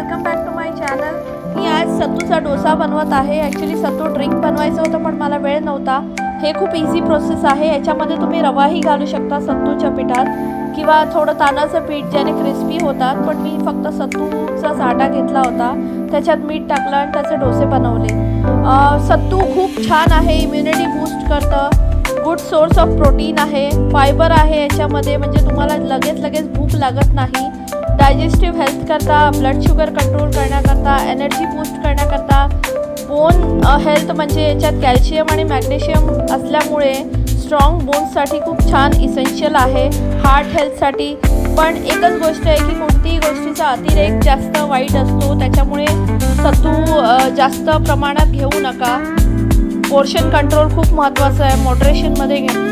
Welcome back to my channel. मी आज सत्तूचा डोसा बनवत आहे। ॲक्च्युली सत्तू ड्रिंक बनवायचं होतं पण मला वेळ नव्हता। हे खूप इझी प्रोसेस आहे। याच्यामध्ये तुम्ही रवाही घालू शकता सत्तूच्या पिठात किंवा थोडं तांदळाचं पीठ ज्याने क्रिस्पी होतात, पण मी फक्त सत्तूचाच आटा घेतला होता, त्याच्यात मीठ टाकलं आणि त्याचे डोसे बनवले। सत्तू खूप छान आहे, इम्युनिटी बूस्ट करतं, गुड सोर्स ऑफ प्रोटीन आहे, फायबर आहे याच्यामध्ये, म्हणजे तुम्हाला लगेच भूक लागत नाही। डायजेस्टिव्ह हेल्थ करता, ब्लड शुगर कंट्रोल करण्याकरता, एनर्जी बूस्ट करण्याकरता, बोन हेल्थ म्हणजे याच्यात कॅल्शियम आणि मॅग्नेशियम असल्यामुळे स्ट्रॉंग बोन्ससाठी खूप छान इसेन्शियल आहे, हार्ट हेल्थसाठी। पण एकच गोष्ट आहे की कोणतीही गोष्टीचा अतिरेक जास्त वाईट असतो, त्याच्यामुळे सत्तू जास्त प्रमाणात घेऊ नका। पोर्शन कंट्रोल खूप महत्त्वाचं आहे, मॉडरेशनमध्ये घ्या।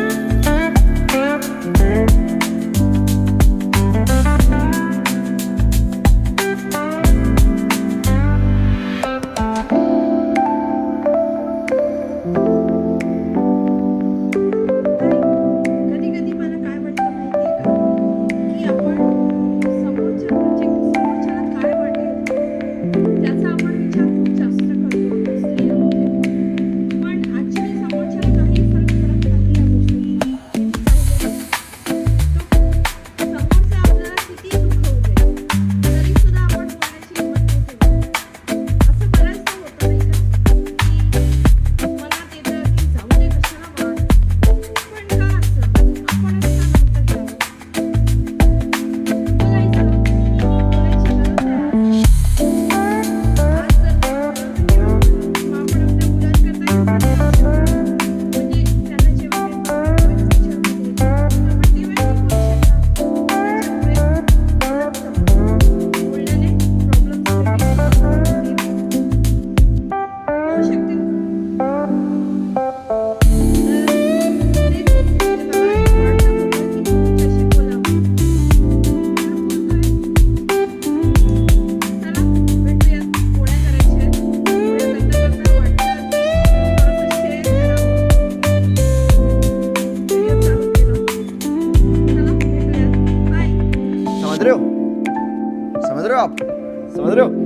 समझ रहे हो आप? समझ रहे हो?